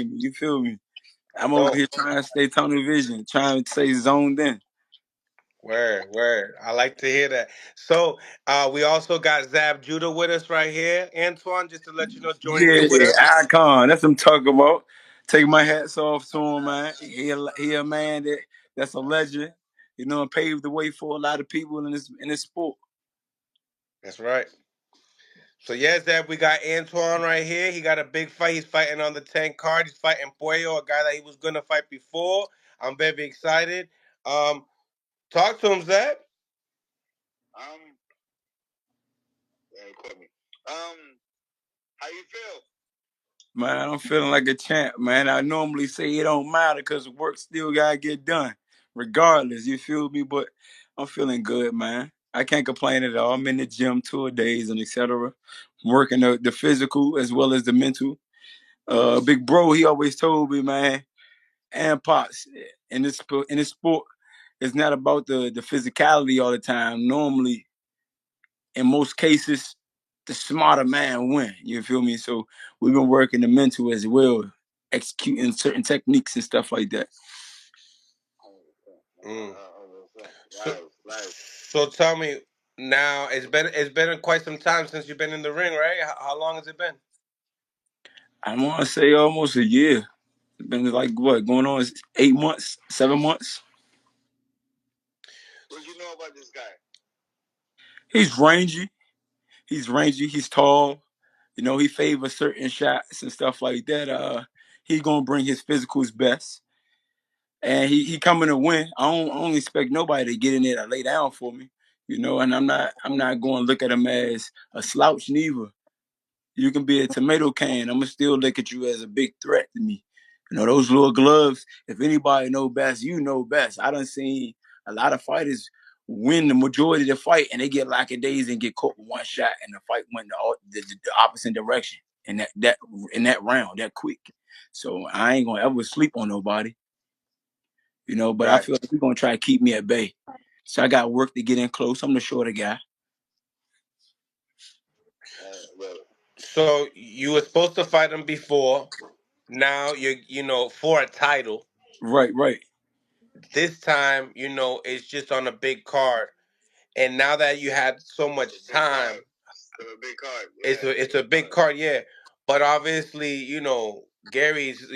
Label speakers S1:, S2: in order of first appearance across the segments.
S1: You feel me? I'm over
S2: Dope.
S1: here trying to stay tunnel vision, trying to stay zoned in.
S2: Word, word. I like to hear that. So, we also got Zab Judah with us right here. Antoine, just to let you know, joining
S1: Yeah,
S2: in with us.
S1: icon. That's what I'm talking about. Take my hats off to him, man. He a man that's a legend. You know, and paved the way for a lot of people in this sport.
S2: That's right. So, yeah, Zab, we got Antoine right here. He got a big fight. He's fighting on the 10 card. He's fighting Puello, a guy that he was going to fight before. I'm very excited. Um, Talk to him, Zab.
S3: Um, yeah, quit me. Um, how you feel?
S1: Man, I'm feeling like a champ, man. I normally say it don't matter because work still gotta get done, regardless. You feel me? But I'm feeling good, man. I can't complain at all. I'm in the gym 2 days and etc. Working the physical as well as the mental. Big bro, he always told me, man, and pops in this sport, it's not about the physicality all the time. Normally, in most cases, the smarter man win. You feel me? So we've been working the mental as well, executing certain techniques and stuff like that.
S2: Mm. So tell me now, it's been quite some time since you've been in the ring, right? How long has it been?
S1: I want to say almost a year. It's been like what going on 8 months, 7 months.
S3: What do you know about this guy?
S1: He's rangy. He's rangy. He's tall. You know, he favors certain shots and stuff like that. He gonna bring his physical's best, and he coming to win. I don't expect nobody to get in there to lay down for me. You know, and I'm not going to look at him as a slouch neither. You can be a tomato can. I'm gonna still look at you as a big threat to me. You know, those little gloves, if anybody know best, you know best. I done seen a lot of fighters win the majority of the fight and they get lackadays and get caught with one shot and the fight went the opposite direction in that round, that quick. So I ain't gonna ever sleep on nobody, but I
S2: Right.
S1: feel like we're gonna try to keep me at bay. So I got work to get in close. I'm the shorter guy.
S2: So you were supposed to fight him before. Now you're for a title.
S1: Right, right.
S2: This time, it's just on a big card. And now that you had so much time,
S3: A big card.
S2: it's a big card, yeah. But obviously, Gary's,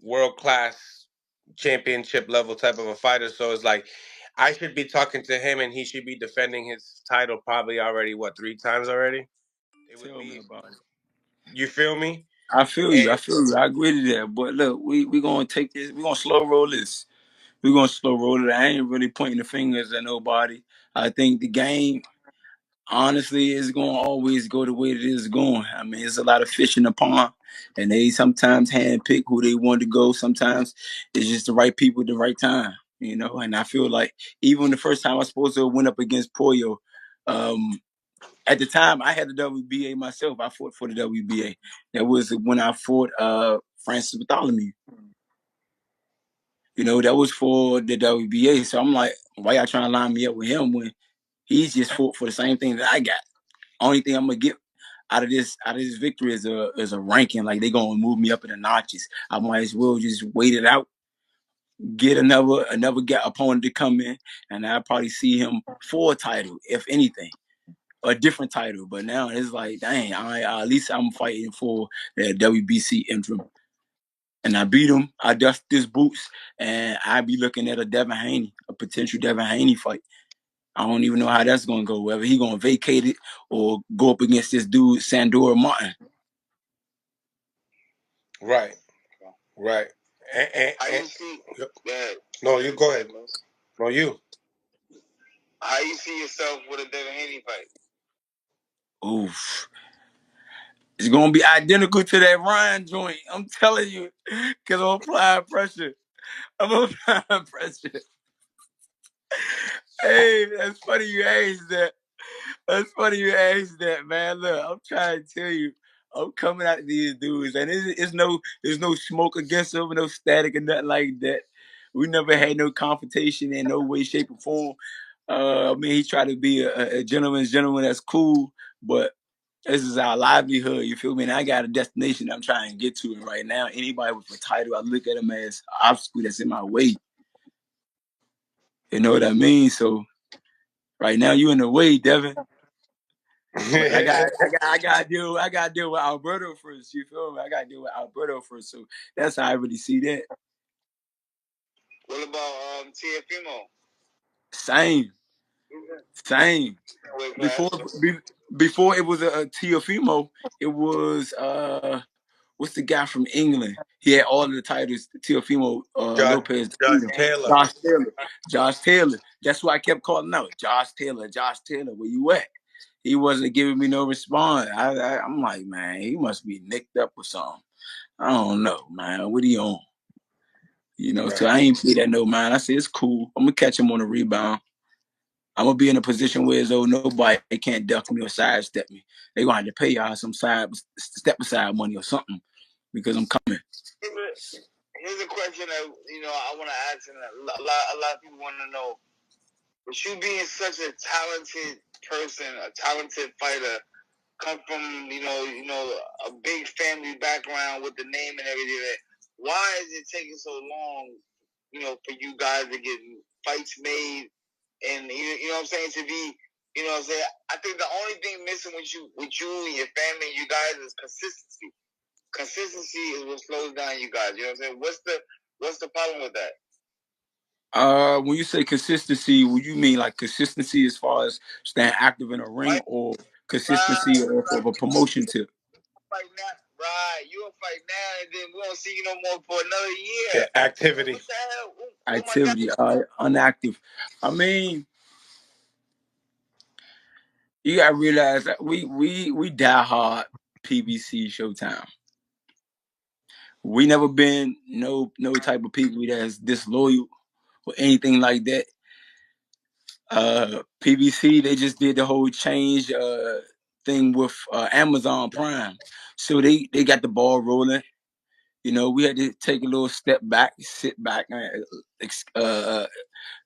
S2: world class championship level type of a fighter. So it's like I should be talking to him and he should be defending his title probably already, what, 3 times already? It would
S1: Tell me
S2: be,
S1: about it.
S2: you feel me?
S1: I feel you. I
S2: And
S1: feel you. I agree to that. But look, we gonna take this. We gonna slow roll this. We gonna slow roll it. I ain't really pointing the fingers at nobody. I think the game, honestly, is gonna always go the way it is going. I mean, there's a lot of fish in the pond, and they sometimes handpick who they want to go. Sometimes it's just the right people at the right time. And I feel like even the first time I was supposed to went up against Pollo, um, at the time I had the WBA myself. I fought for the WBA. That was when I fought Francis Bartholomew. That was for the WBA. So I'm like, why y'all trying to line me up with him when he's just fought for the same thing that I got? Only thing I'm gonna get out of this victory is a ranking. Like they gonna move me up in the notches. I might as well just wait it out, get another opponent to come in, and I'll probably see him for a title, if anything. A different title. But now it's like, dang, at least I'm fighting for the WBC interim. And I beat him. I dust his boots, and I be looking at a potential Devin Haney fight. I don't even know how that's gonna go. Whether he gonna vacate it or go up against this dude Sandor Martin.
S2: right, right.
S3: How you see? That?
S2: No, you go ahead. No, you.
S3: How you see yourself with a Devin Haney fight?
S1: Oof. It's gonna be identical to that Ryan joint. I'm telling you, because I'm applying pressure. I'm applying pressure. Hey, that's funny you asked that. That's funny you asked that, man. Look, I'm trying to tell you, I'm coming at these dudes, and there's no smoke against them, no static or nothing like that. We never had no confrontation in no way, shape, or form. I mean, he tried to be a gentleman's gentleman. That's cool, but This is our livelihood. You feel me? And I got a destination I'm trying to get to, and right now, anybody with a title, I look at them as an obstacle that's in my way. You know what I mean? So right now, you in the way, Devin. But I got to deal with Alberto first. You feel me? I got to deal with Alberto first. So that's how I really see that.
S3: What about TFMO?
S1: Same. Before before it was a Teofimo, it was what's the guy from England? He had all of the titles. Teofimo Lopez.
S2: Judge Taylor.
S1: Josh Taylor. Josh Taylor. That's why I kept calling out. Josh Taylor. Josh Taylor. Where you at? He wasn't giving me no response. I'm like, man, he must be nicked up or something. I don't know, man. What he on? You know, so I ain't pay that no mind. I said, it's cool. I'm gonna catch him on a rebound. I'm gonna be in a position where as though nobody can't duck me or sidestep me. They gonna have to pay y'all some step aside money or something because I'm coming.
S3: Here's a question that I want to ask, and a lot of people want to know. With you being such a talented person, a talented fighter, come from a big family background with the name and everything, why is it taking so long, for you guys to get fights made, and you know what I'm saying, to be, you know what I'm saying? I think the only thing missing with you and your family and you guys is consistency. Consistency is what slows down you guys. You know what I'm saying? What's the problem with that?
S1: When you say consistency, what you mean like consistency as far as staying active in a ring, or consistency of a promotion tip?
S3: Fight now, right? You'll fight now, and then we won't see you no more for another year.
S2: Yeah, activity.
S3: What the hell?
S1: Activity, unactive. I mean, you gotta realize that we die hard PBC Showtime. We never been no type of people that's disloyal or anything like that. PBC, they just did the whole change thing with Amazon Prime, so they got the ball rolling. You know, we had to take a little step back, sit back, and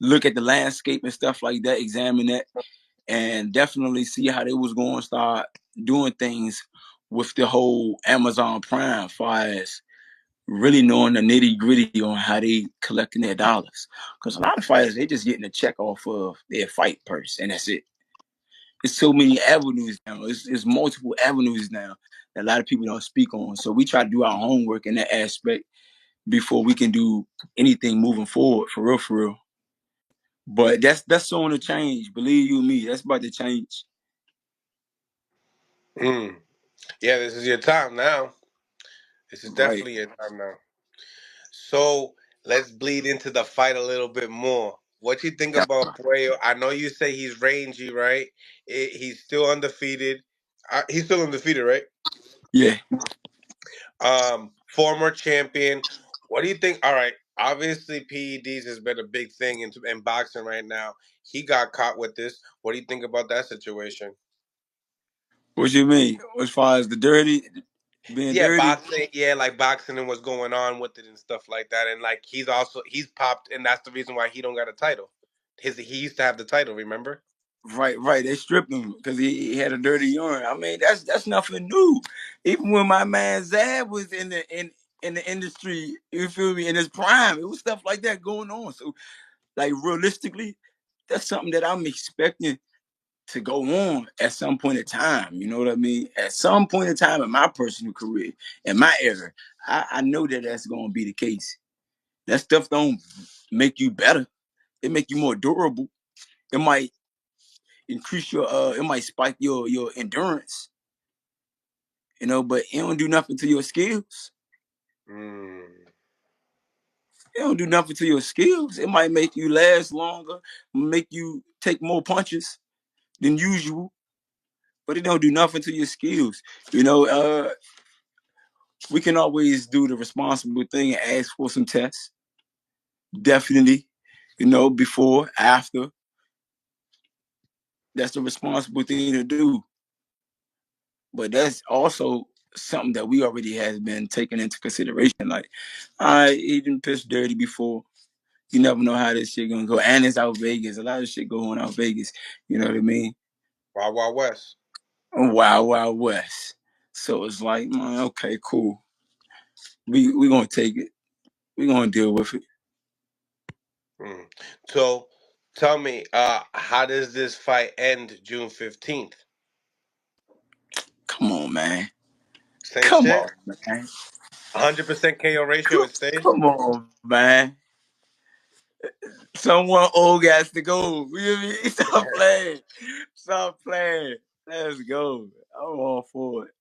S1: look at the landscape and stuff like that, examine that, and definitely see how they was going to start doing things with the whole Amazon Prime, as far as really knowing the nitty gritty on how they collecting their dollars. Because a lot of fighters, they just getting a check off of their fight purse, and that's it. It's so many avenues now. It's multiple avenues now that a lot of people don't speak on. So we try to do our homework in that aspect before we can do anything moving forward, for real, for real. But that's on the change. Believe you me, that's about to change.
S2: Yeah, this is your time now. This is
S1: Right.
S2: definitely your time now. So let's bleed into the fight a little bit more. What you think
S1: Yeah.
S2: about Puello? I know you say he's rangy, right? He's still undefeated. He's still undefeated, right?
S1: Yeah.
S2: Former champion. What do you think? All right, obviously PEDs has been a big thing in boxing right now. He got caught with this. What do you think about that situation?
S1: What you mean? As far as the dirty being
S2: Yeah,
S1: dirty?
S2: boxing. Yeah, like boxing and what's going on with it and stuff like that. And like he's popped, and that's the reason why he don't got a title. He used to have the title. Remember?
S1: Right. They stripped him because he had a dirty urine. I mean, that's nothing new. Even when my man Zab was in the industry, you feel me, in his prime, it was stuff like that going on. So, like realistically, that's something that I'm expecting to go on at some point in time. You know what I mean? At some point in time in my personal career, in my era, I know that that's going to be the case. That stuff don't make you better. It make you more durable. It might increase your it might spike your endurance, you know, but it don't do nothing to your skills.
S2: Mm.
S1: It don't do nothing to your skills. It might make you last longer, make you take more punches than usual, but it don't do nothing to your skills. You know, we can always do the responsible thing and ask for some tests. Definitely, you know, before, after. That's the responsible thing to do. But that's also something that we already has been taken into consideration. Like, I even pissed dirty before. You never know how this shit gonna go. And it's out Vegas. A lot of shit going out Vegas. You know what I mean?
S2: Wild Wild West.
S1: Wild Wild West. So it's like, man, okay, cool. We gonna take it. We gonna deal with it.
S2: Mm. So tell me, how does this fight end June 15th?
S1: Come on, man.
S2: Same
S1: Come
S2: shit?
S1: on, man.
S2: 100% KO ratio,
S1: Come,
S2: it stays?
S1: come on, man. Someone old got to go. You hear me? Stop playing. Stop playing. Let's go. I'm all for it.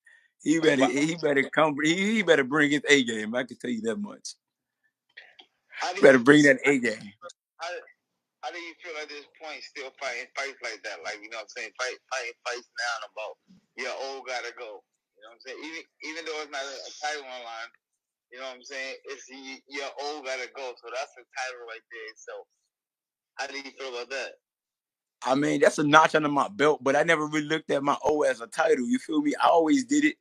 S2: But
S1: He better come. He better bring his A game. I can tell you that much.
S3: How do
S1: Better
S3: you
S1: bring that A game.
S3: how, how do you feel at this point still fighting fights like that? Like, you know what I'm saying? Fighting fights now about your old gotta go. You know what I'm saying? Even though it's not a title on line, you know what I'm saying? It's your old gotta go. So that's the title right there. So how do you feel about that?
S1: I mean, that's a notch under my belt, but I never really looked at my O as a title. You feel me? I always did it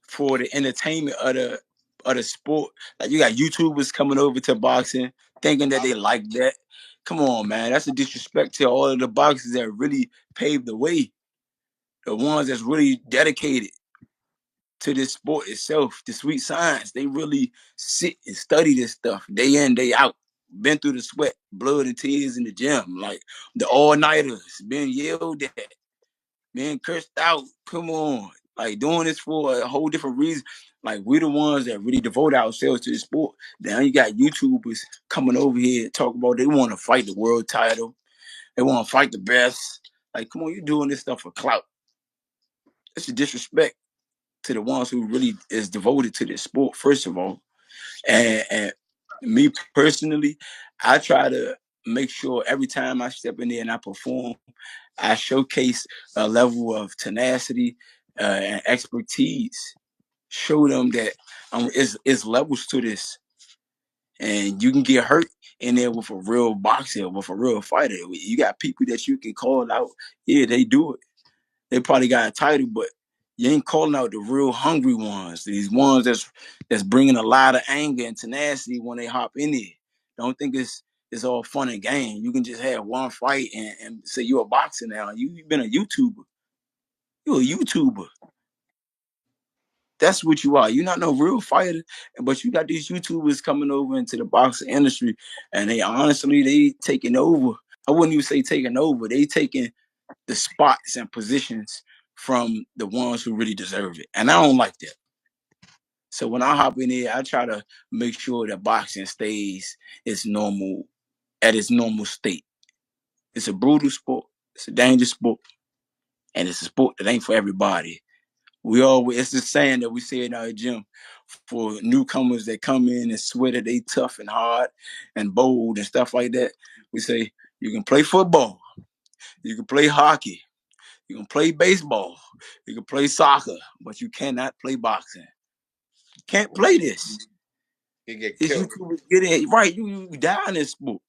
S1: for the entertainment of the sport. Like you got YouTubers coming over to boxing, thinking that they like that. Come on, man. That's a disrespect to all of the boxers that really paved the way. The ones that's really dedicated to this sport itself, the sweet science. They really sit and study this stuff day in, day out. Been through the sweat, blood, and tears in the gym. Like the all-nighters, been yelled at, being cursed out. Come on. Like doing this for a whole different reason. Like we're the ones that really devote ourselves to the sport. Now you got YouTubers coming over here talking about they want to fight the world title. They want to fight the best. Like, come on, you're doing this stuff for clout. It's a disrespect to the ones who really is devoted to this sport, first of all. And me personally, I try to make sure every time I step in there and I perform, I showcase a level of tenacity and expertise. Show them that it's levels to this, and you can get hurt in there with a real boxer, with a real fighter. You got people that you can call out. Yeah, they do it. They probably got a title, but you ain't calling out the real hungry ones. These ones that's bringing a lot of anger and tenacity when they hop in there. Don't think it's all fun and game. You can just have one fight and say you're a boxer now. You've been a YouTuber. You're a YouTuber. That's what you are. You're not no real fighter, but you got these YouTubers coming over into the boxing industry, and they taking over. I wouldn't even say taking over. They taking the spots and positions from the ones who really deserve it. And I don't like that. So when I hop in there, I try to make sure that boxing stays its normal at its normal state. It's a brutal sport, it's a dangerous sport, and it's a sport that ain't for everybody. We always it's the saying that we say in our gym for newcomers that come in and swear that they tough and hard and bold and stuff like that. We say you can play football, you can play hockey, you can play baseball, you can play soccer, but you cannot play boxing. You can't play this.
S2: you get
S1: It's
S2: killed.
S1: YouTubers getting it right. You die in this sport.